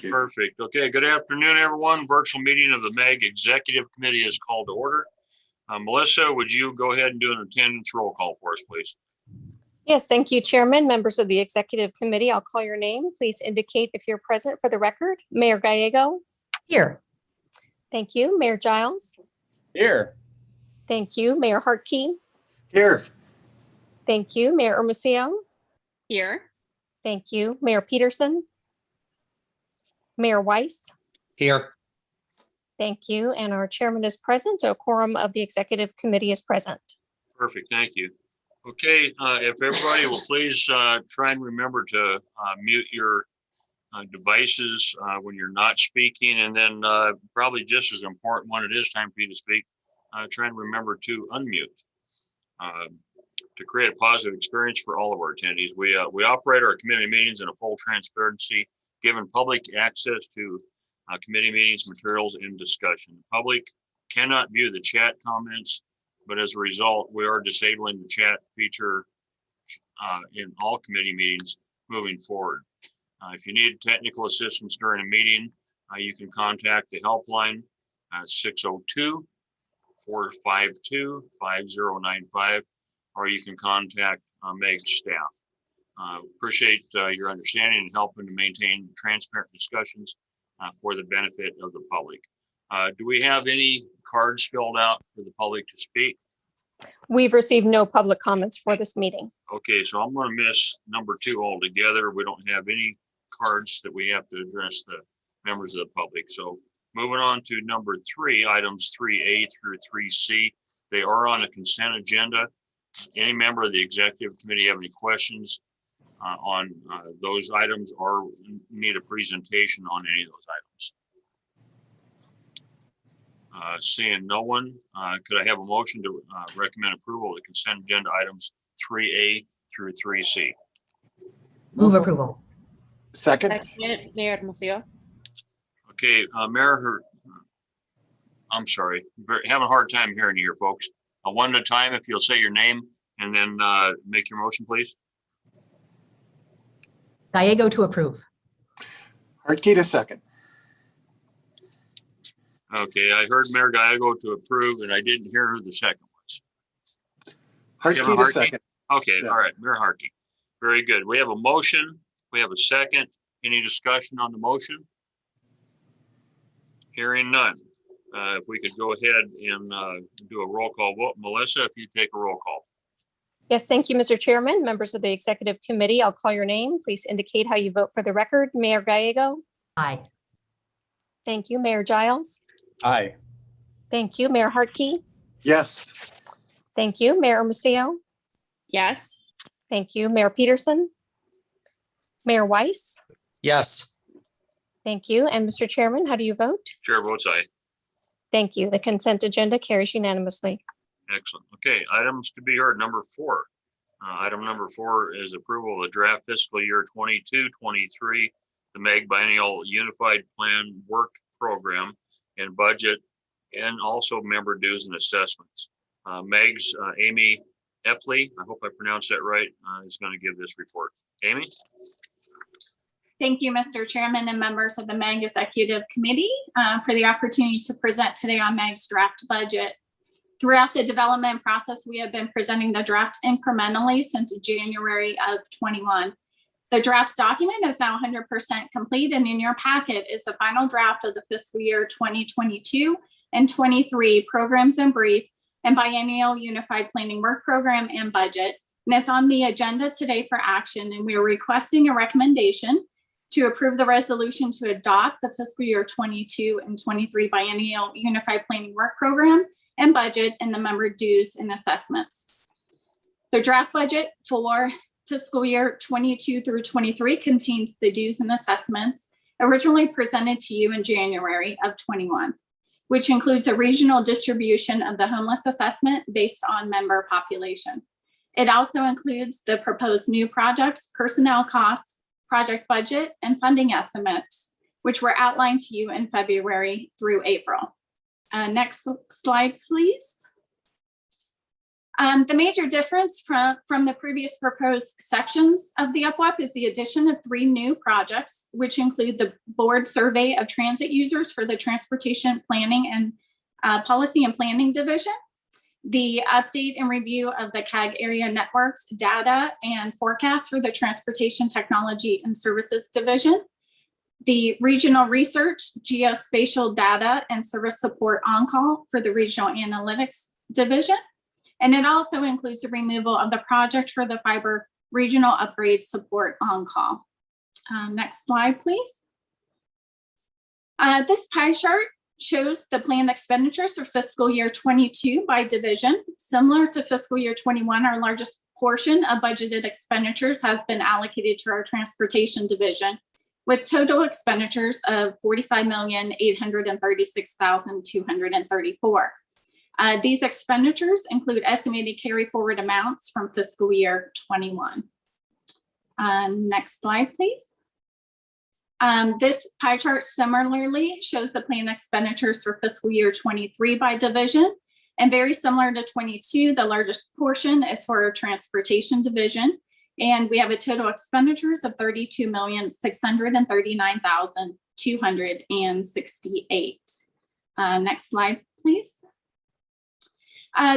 Perfect. Okay, good afternoon, everyone. Virtual meeting of the MEG Executive Committee is called to order. Melissa, would you go ahead and do an attendance roll call for us, please? Yes, thank you, Chairman. Members of the Executive Committee, I'll call your name. Please indicate if you're present for the record. Mayor Gallego? Here. Thank you. Mayor Giles? Here. Thank you. Mayor Hartke? Here. Thank you. Mayor Hermosillo? Here. Thank you. Mayor Peterson? Mayor Weiss? Here. Thank you. And our chairman is present, so a quorum of the Executive Committee is present. Perfect, thank you. Okay, if everybody will please try and remember to mute your devices when you're not speaking, and then probably just as important when it is time for you to speak, try and remember to unmute to create a positive experience for all of our attendees. We operate our committee meetings in a full transparency, given public access to committee meetings, materials, and discussion. The public cannot view the chat comments, but as a result, we are disabling the chat feature in all committee meetings moving forward. If you need technical assistance during a meeting, you can contact the helpline 602-452-5095, or you can contact MEG's staff. Appreciate your understanding and helping to maintain transparent discussions for the benefit of the public. Do we have any cards filled out for the public to speak? We've received no public comments for this meeting. Okay, so I'm going to miss number 2 altogether. We don't have any cards that we have to address the members of the public. So moving on to number 3, items 3A through 3C. They are on a consent agenda. Any member of the executive committee have any questions on those items or need a presentation on any of those items? Seeing no one, could I have a motion to recommend approval of the consent agenda items 3A through 3C? Move approval. Second. Mayor Hermosillo. Okay, Mayor, I'm sorry, having a hard time hearing you here, folks. One at a time, if you'll say your name and then make your motion, please. Gallego to approve. Hartke to second. Okay, I heard Mayor Gallego to approve, and I didn't hear who the second was. Hartke to Hartke? second. Okay, Yes. all right, Mayor Hartke. Very good. We have a motion. We have a second. Any discussion on the motion? Hearing none. If we could go ahead and do a roll call vote. Melissa, if you take a roll call. Yes, thank you, Mr. Chairman. Members of the Executive Committee, I'll call your name. Please indicate how you vote for the record. Mayor Gallego? Aye. Thank you. Mayor Giles? Aye. Thank you. Mayor Hartke? Yes. Thank you. Mayor Hermosillo? Yes. Thank you. Mayor Peterson? Mayor Weiss? Yes. Thank you. And Mr. Chairman, how do you vote? Chair votes aye. Thank you. The consent agenda carries unanimously. Excellent. Okay, items to be heard. Number 4. Item number 4 is approval of the draft fiscal year 22-23, the MEG Biennial Unified Plan Work Program and Budget, and also member dues and assessments. MEG's Amy Epley, I hope I pronounced that right, is going to give this report. Amy? Thank you, Mr. Chairman and members of the MEG Executive Committee for the opportunity to present today on MEG's draft budget. Throughout the development process, we have been presenting the draft incrementally since January of 21. The draft document is now 100% complete, and in your packet is the final draft of the fiscal year 2022 and 23 programs in brief and biennial unified planning work program and budget. And it's on the agenda today for action, and we are requesting a recommendation to approve the resolution to adopt the fiscal year 22 and 23 biennial unified planning work program and budget and the member dues and assessments. The draft budget for fiscal year 22 through 23 contains the dues and assessments originally presented to you in January of 21, which includes a regional distribution of the homeless assessment based on member population. It also includes the proposed new projects, personnel costs, project budget, and funding estimates, which were outlined to you in February through April. Next slide, please. The major difference from the previous proposed sections of the UPWAP is the addition of 3 new projects, which include the board survey of transit users for the Transportation Planning and Policy and Planning Division, the update and review of the CAG area networks data and forecast for the Transportation Technology and Services Division, the regional research, geospatial data and service support on-call for the Regional Analytics Division. And it also includes the removal of the project for the fiber regional upgrade support on-call. Next slide, please. This pie chart shows the planned expenditures for fiscal year 22 by division. Similar to fiscal year 21, our largest portion of budgeted expenditures has been allocated to our transportation division, with total expenditures of $45,836,234. These expenditures include estimated carry forward amounts from fiscal year 21. Next slide, please. This pie chart similarly shows the planned expenditures for fiscal year 23 by division. And very similar to 22, the largest portion is for our transportation division. And we have a total expenditures of $32,639,268. Next slide, please.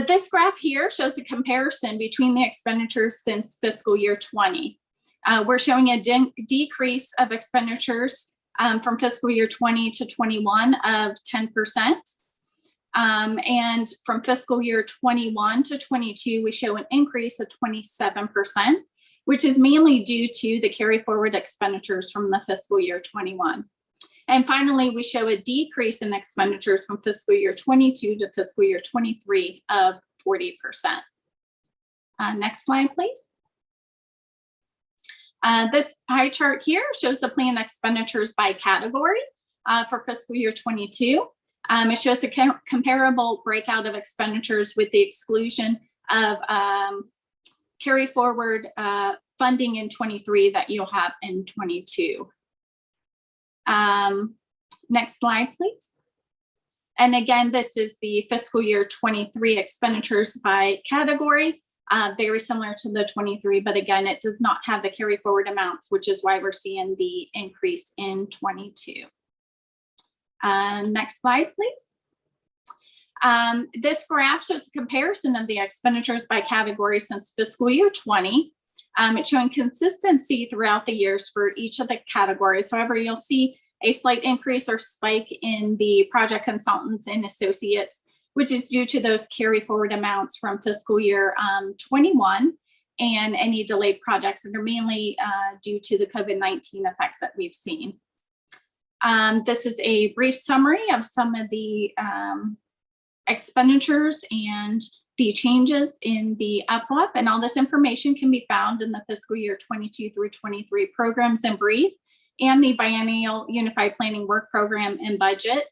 This graph here shows a comparison between the expenditures since fiscal year 20. We're showing a decrease of expenditures from fiscal year 20 to 21 of 10%. And from fiscal year 21 to 22, we show an increase of 27%, which is mainly due to the carry forward expenditures from the fiscal year 21. And finally, we show a decrease in expenditures from fiscal year 22 to fiscal year 23 of 40%. Next slide, please. This pie chart here shows the planned expenditures by category for fiscal year 22. It shows a comparable breakout of expenditures with the exclusion of carry forward funding in 23 that you'll have in 22. Next slide, please. And again, this is the fiscal year 23 expenditures by category, very similar to the 23, but again, it does not have the carry forward amounts, which is why we're seeing the increase in 22. Next slide, please. This graph shows a comparison of the expenditures by category since fiscal year 20. It's showing consistency throughout the years for each of the categories. However, you'll see a slight increase or spike in the project consultants and associates, which is due to those carry forward amounts from fiscal year 21 and any delayed projects that are mainly due to the COVID-19 effects that we've seen. This is a brief summary of some of the expenditures and the changes in the UPWAP, and all this information can be found in the fiscal year 22 through 23 programs in brief, and the biennial unified planning work program and budget,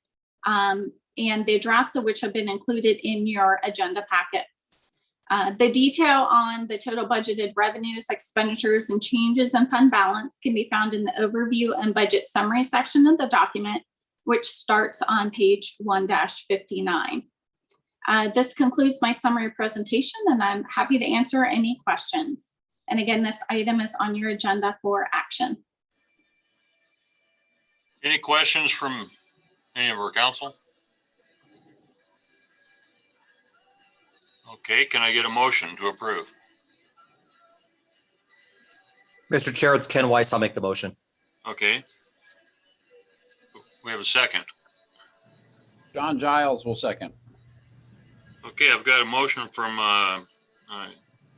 and the drafts of which have been included in your agenda packets. The detail on the total budgeted revenues, expenditures, and changes in fund balance can be found in the overview and budget summary section of the document, which starts on page 1-59. This concludes my summary presentation, and I'm happy to answer any questions. And again, this item is on your agenda for action. Any questions from any of our council? Okay, can I get a motion to approve? Mr. Chair, it's Ken Weiss. I'll make the motion. Okay. We have a second. John Giles will second. Okay, I've got a motion from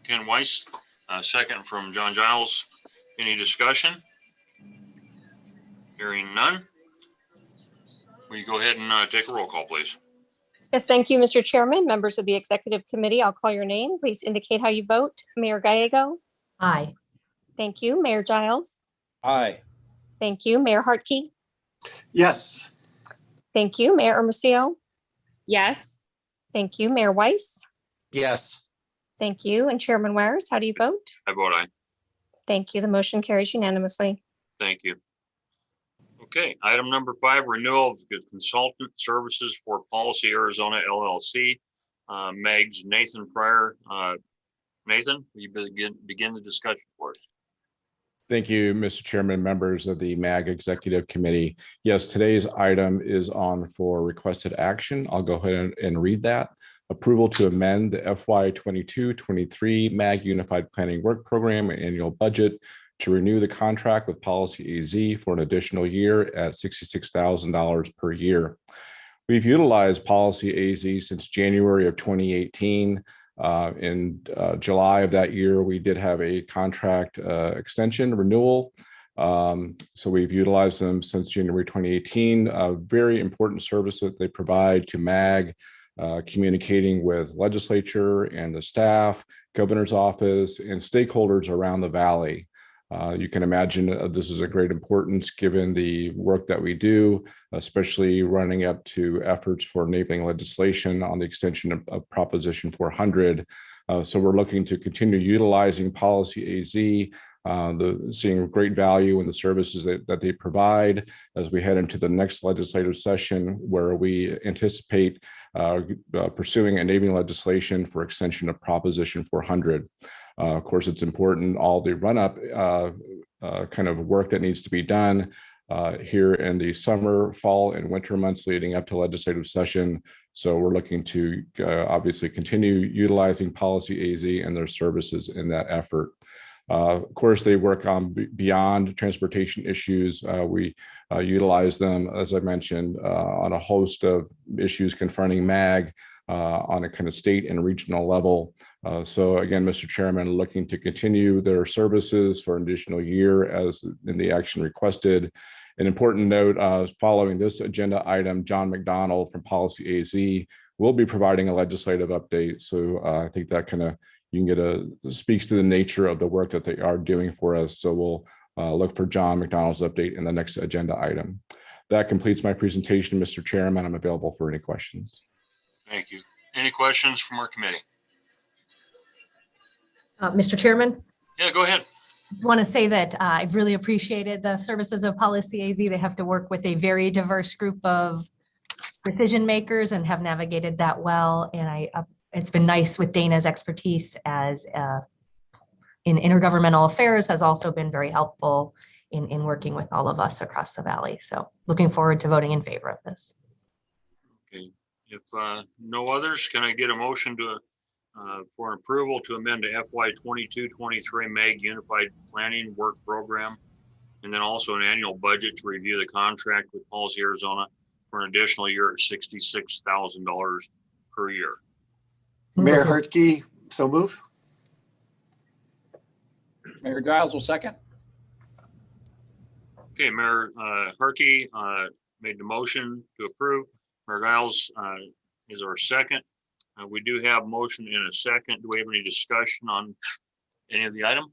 Ken Weiss, a second from John Giles. Any discussion? Hearing none. Will you go ahead and take a roll call, please? Yes, thank you, Mr. Chairman. Members of the Executive Committee, I'll call your name. Please indicate how you vote. Mayor Gallego. Aye. Thank you. Mayor Giles. Aye. Thank you. Mayor Hartke. Yes. Thank you. Mayor Hermosillo. Yes. Thank you. Mayor Weiss. Yes. Thank you. And Chairman Wires, how do you vote? I vote aye. Thank you. The motion carries unanimously. Thank you. Okay, item number 5, renewal of consultant services for Policy Arizona LLC. Meg's Nathan Pryor. Nathan, will you begin the discussion for us? Thank you, Mr. Chairman, members of the MAG Executive Committee. Yes, today's item is on for requested action. I'll go ahead and read that. Approval to amend the FY 22-23 MAG Unified Planning Work Program and Annual Budget to renew the contract with Policy AZ for an additional year at $66,000 per year. We've utilized Policy AZ since January of 2018. In July of that year, we did have a contract extension renewal. So we've utilized them since January 2018. A very important service that they provide to MAG, communicating with legislature and the staff, governor's office, and stakeholders around the valley. You can imagine this is a great importance given the work that we do, especially running up to efforts for enabling legislation on the extension of Proposition 400. So we're looking to continue utilizing Policy AZ, seeing great value in the services that they provide as we head into the next legislative session, where we anticipate pursuing enabling legislation for extension of Proposition 400. Of course, it's important, all the run-up kind of work that needs to be done here in the summer, fall, and winter months leading up to legislative session. So we're looking to obviously continue utilizing Policy AZ and their services in that effort. Of course, they work on beyond transportation issues. We utilize them, as I mentioned, on a host of issues confronting MAG on a kind of state and regional level. So again, Mr. Chairman, looking to continue their services for an additional year as in the action requested. An important note, following this agenda item, John McDonald from Policy AZ will be providing a legislative update. So I think that kind of you can get speaks to the nature of the work that they are doing for us. So we'll look for John McDonald's update in the next agenda item. That completes my presentation, Mr. Chairman. I'm available for any questions. Thank you. Any questions from our committee? Mr. Chairman, Yeah, go ahead. I want to say that I've really appreciated the services of Policy AZ. They have to work with a very diverse group of decision makers and have navigated that well. And it's been nice with Dana's expertise as in intergovernmental affairs, has also been very helpful in working with all of us across the valley. So looking forward to voting in favor of this. Okay. If no others, can I get a motion to for an approval to amend the FY 22-23 MAG Unified Planning Work Program, and then also an annual budget to review the contract with Policy Arizona for an additional year at $66,000 per year? Mayor Hartke, so move. Mayor Giles will second. Okay, Mayor Hartke made the motion to approve. Mayor Giles is our second. We do have motion in a second. Do we have any discussion on any of the item?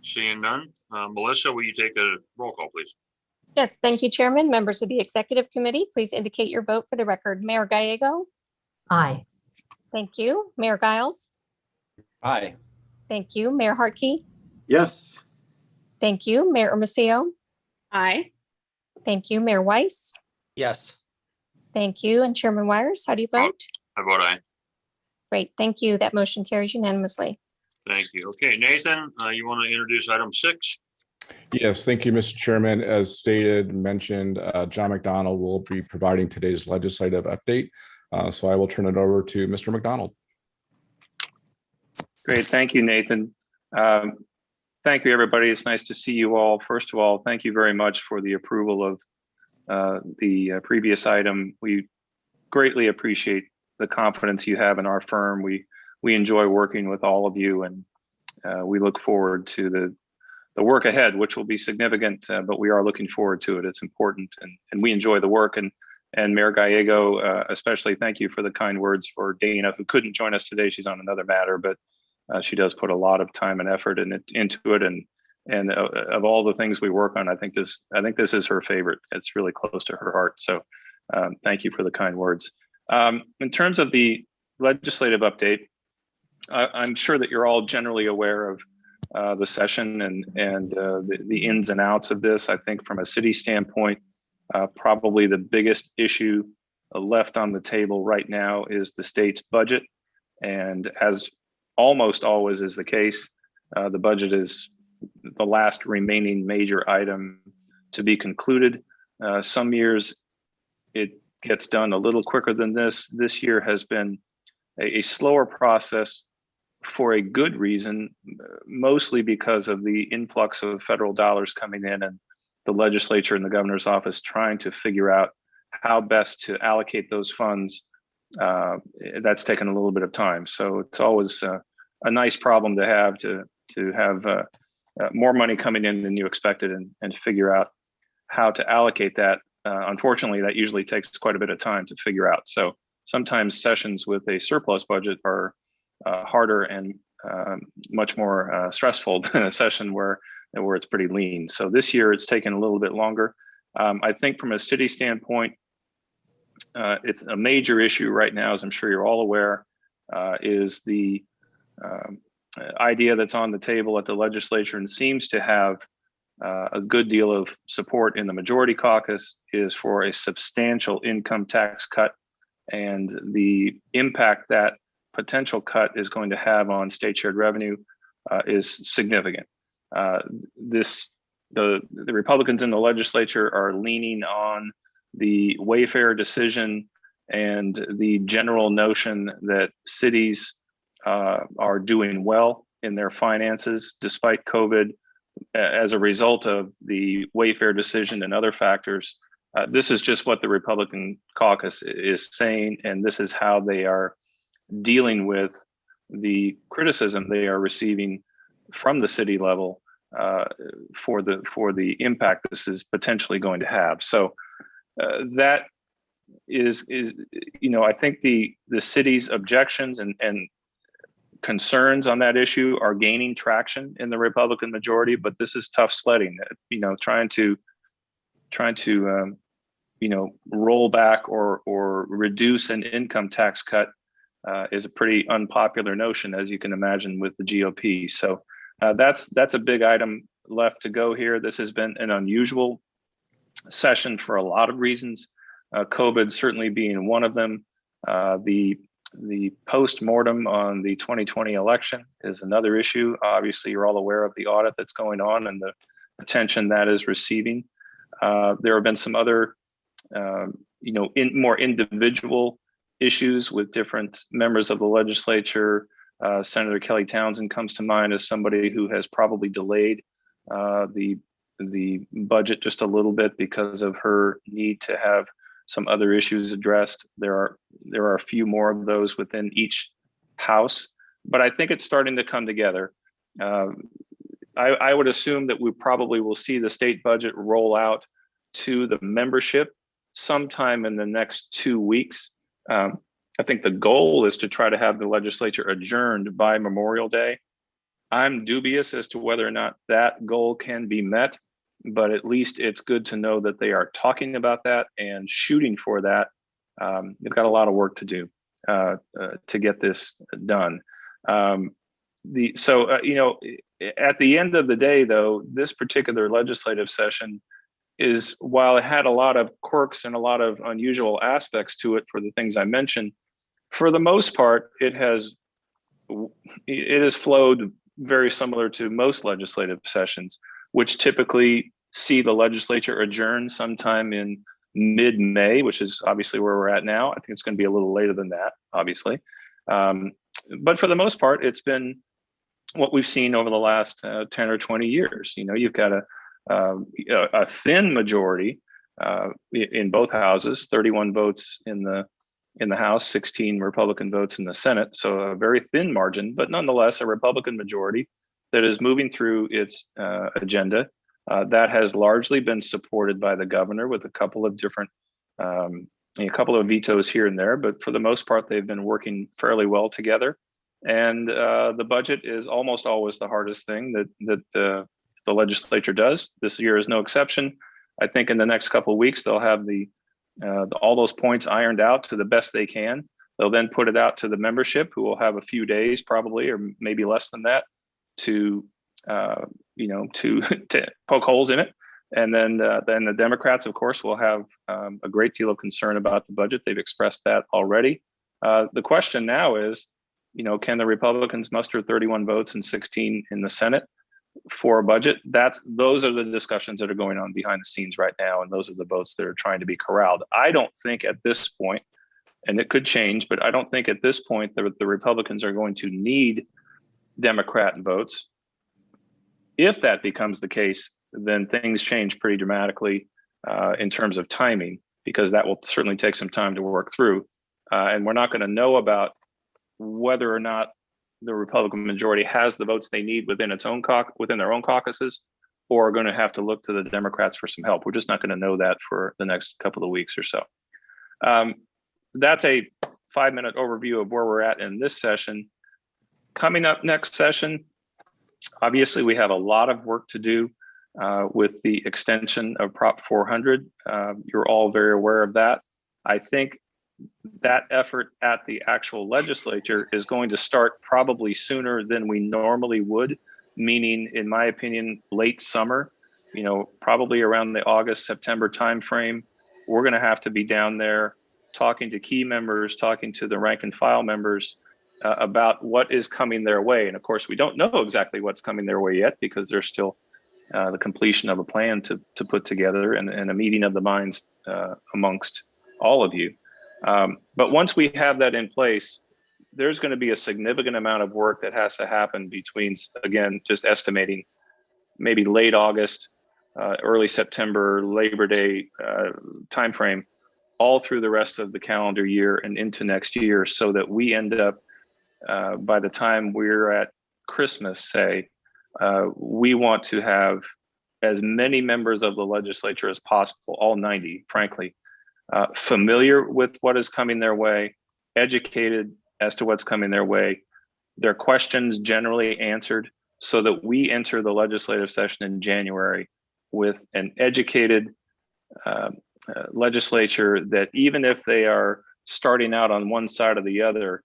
Seeing none. Melissa, will you take a roll call, please? Yes, thank you, Chairman. Members of the Executive Committee, please indicate your vote for the record. Mayor Gallego? Aye. Thank you. Mayor Giles? Aye. Thank you. Mayor Hartke? Yes. Thank you. Mayor Hermosillo? Aye. Thank you. Mayor Weiss? Yes. Thank you. And Chairman Wires, how do you vote? I vote aye. Great, thank you. That motion carries unanimously. Thank you. Okay, Nathan, you want to introduce item 6? Yes, thank you, Mr. Chairman. As stated, mentioned, John McDonald will be providing today's legislative update. So I will turn it over to Mr. McDonald. Great. Thank you, Nathan. Thank you, everybody. It's nice to see you all. First of all, thank you very much for the approval of the previous item. We greatly appreciate the confidence you have in our firm. We enjoy working with all of you, and we look forward to the work ahead, which will be significant, but we are looking forward to it. It's important, and we enjoy the work. And Mayor Gallego, especially thank you for the kind words for Dana, who couldn't join us today. She's on another matter, but she does put a lot of time and effort into it. And of all the things we work on, I think this is her favorite. It's really close to her heart. So thank you for the kind words. In terms of the legislative update, I'm sure that you're all generally aware of the session and the ins and outs of this. I think from a city standpoint, probably the biggest issue left on the table right now is the state's budget. And as almost always is the case, the budget is the last remaining major item to be concluded. Some years it gets done a little quicker than this. This year has been a slower process for a good reason, mostly because of the influx of federal dollars coming in and the legislature and the governor's office trying to figure out how best to allocate those funds. That's taken a little bit of time. So it's always a nice problem to have more money coming in than you expected and figure out how to allocate that. Unfortunately, that usually takes quite a bit of time to figure out. So sometimes sessions with a surplus budget are harder and much more stressful than a session where it's pretty lean. So this year it's taken a little bit longer. I think from a city standpoint, it's a major issue right now, as I'm sure you're all aware, is the idea that's on the table at the legislature and seems to have a good deal of support in the majority caucus, is for a substantial income tax cut, and the impact that potential cut is going to have on state shared revenue is significant. The Republicans in the legislature are leaning on the Wayfair decision and the general notion that cities are doing well in their finances despite COVID as a result of the Wayfair decision and other factors. This is just what the Republican caucus is saying, and this is how they are dealing with the criticism they are receiving from the city level for the impact this is potentially going to have. So that is I think the city's objections and concerns on that issue are gaining traction in the Republican majority, but this is tough sledding. Trying to roll back or reduce an income tax cut is a pretty unpopular notion, as you can imagine, with the GOP. So that's a big item left to go here. This has been an unusual session for a lot of reasons, COVID certainly being one of them. The post-mortem on the 2020 election is another issue. Obviously, you're all aware of the audit that's going on and the attention that is receiving. There have been some other, more individual issues with different members of the legislature. Senator Kelly Townsend comes to mind as somebody who has probably delayed the budget just a little bit because of her need to have some other issues addressed. There are a few more of those within each house, but I think it's starting to come together. I would assume that we probably will see the state budget roll out to the membership sometime in the next 2 weeks. I think the goal is to try to have the legislature adjourned by Memorial Day. I'm dubious as to whether or not that goal can be met, but at least it's good to know that they are talking about that and shooting for that. They've got a lot of work to do to get this done. At the end of the day, though, this particular legislative session is, while it had a lot of quirks and a lot of unusual aspects to it for the things I mentioned, for the most part, it has flowed very similar to most legislative sessions, which typically see the legislature adjourn sometime in mid-May, which is obviously where we're at now. I think it's going to be a little later than that, obviously. But for the most part, it's been what we've seen over the last 10 or 20 years. You've got a thin majority in both houses, 31 votes in the House, 16 Republican votes in the Senate. So a very thin margin, but nonetheless a Republican majority that is moving through its agenda. That has largely been supported by the governor with a couple of different, a couple of vetoes here and there, but for the most part, they've been working fairly well together. And the budget is almost always the hardest thing that the legislature does. This year is no exception. I think in the next couple of weeks, they'll have all those points ironed out to the best they can. They'll then put it out to the membership, who will have a few days probably, or maybe less than that, to poke holes in it. And then the Democrats, of course, will have a great deal of concern about the budget. They've expressed that already. The question now is, can the Republicans muster 31 votes and 16 in the Senate for a budget? Those are the discussions that are going on behind the scenes right now, and those are the votes that are trying to be corralled. I don't think at this point, and it could change, but I don't think at this point that the Republicans are going to need Democrat votes. If that becomes the case, then things change pretty dramatically in terms of timing, because that will certainly take some time to work through. And we're not going to know about whether or not the Republican majority has the votes they need within their own caucuses, or are going to have to look to the Democrats for some help. We're just not going to know that for the next couple of weeks or so. That's a 5-minute overview of where we're at in this session. Coming up next session, obviously we have a lot of work to do with the extension of Prop 400. You're all very aware of that. I think that effort at the actual legislature is going to start probably sooner than we normally would, meaning, in my opinion, late summer, probably around the August, September timeframe. We're going to have to be down there talking to key members, talking to the rank and file members about what is coming their way. And of course, we don't know exactly what's coming their way yet, because there's still the completion of a plan to put together and a meeting of the minds amongst all of you. But once we have that in place, there's going to be a significant amount of work that has to happen between, again, just estimating maybe late August, early September, Labor Day timeframe, all through the rest of the calendar year and into next year, so that we end up, by the time we're at Christmas, say, we want to have as many members of the legislature as possible, all 90, frankly, familiar with what is coming their way, educated as to what's coming their way, their questions generally answered, so that we enter the legislative session in January with an educated legislature that, even if they are starting out on one side or the other,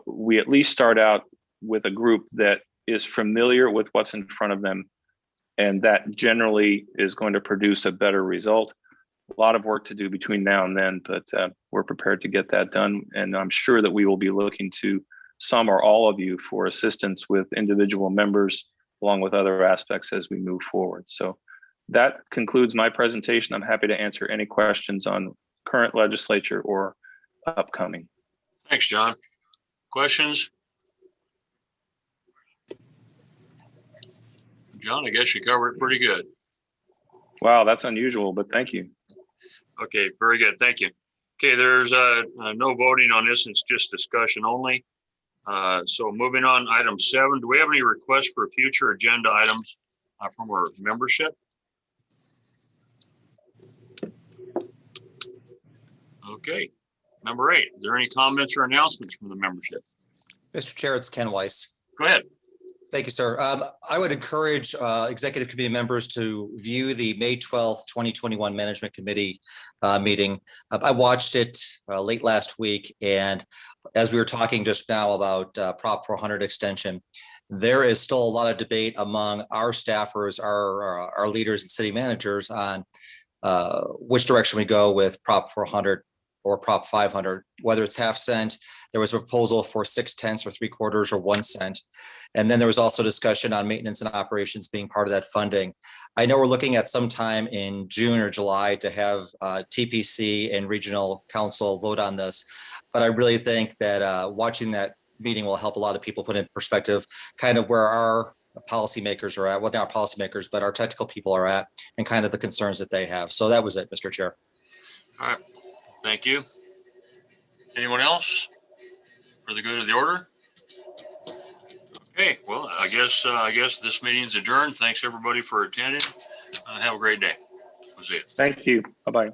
we at least start out with a group that is familiar with what's in front of them, and that generally is going to produce a better result. A lot of work to do between now and then, but we're prepared to get that done. And I'm sure that we will be looking to some or all of you for assistance with individual members, along with other aspects as we move forward. So that concludes my presentation. I'm happy to answer any questions on current legislature or upcoming. Thanks, John. Questions? John, I guess you covered it pretty good. Wow, that's unusual, but thank you. Okay, very good. Thank you. Okay, there's no voting on this. It's just discussion only. So moving on, item 7. Do we have any requests for future agenda items from our membership? Okay, number 8. Is there any comments or announcements from the membership? Mr. Chair, it's Ken Weiss. Go ahead. Thank you, sir. I would encourage executive committee members to view the May 12th, 2021 Management Committee meeting. I watched it late last week, and as we were talking just now about Prop 400 extension, there is still a lot of debate among our staffers, our leaders and city managers on which direction we go with Prop 400 or Prop 500, whether it's half cent. There was a proposal for 6/10 or 3/4 or 1 cent. And then there was also discussion on maintenance and operations being part of that funding. I know we're looking at sometime in June or July to have TPC and regional council vote on this. But I really think that watching that meeting will help a lot of people put in perspective kind of where our policymakers are at, well, not policymakers, but our technical people are at, and kind of the concerns that they have. So that was it, Mr. Chair. All right. Thank you. Anyone else for the good of the order? Okay, well, I guess this meeting's adjourned. Thanks everybody for attending. Have a great day. We'll see you. Thank you. Bye-bye.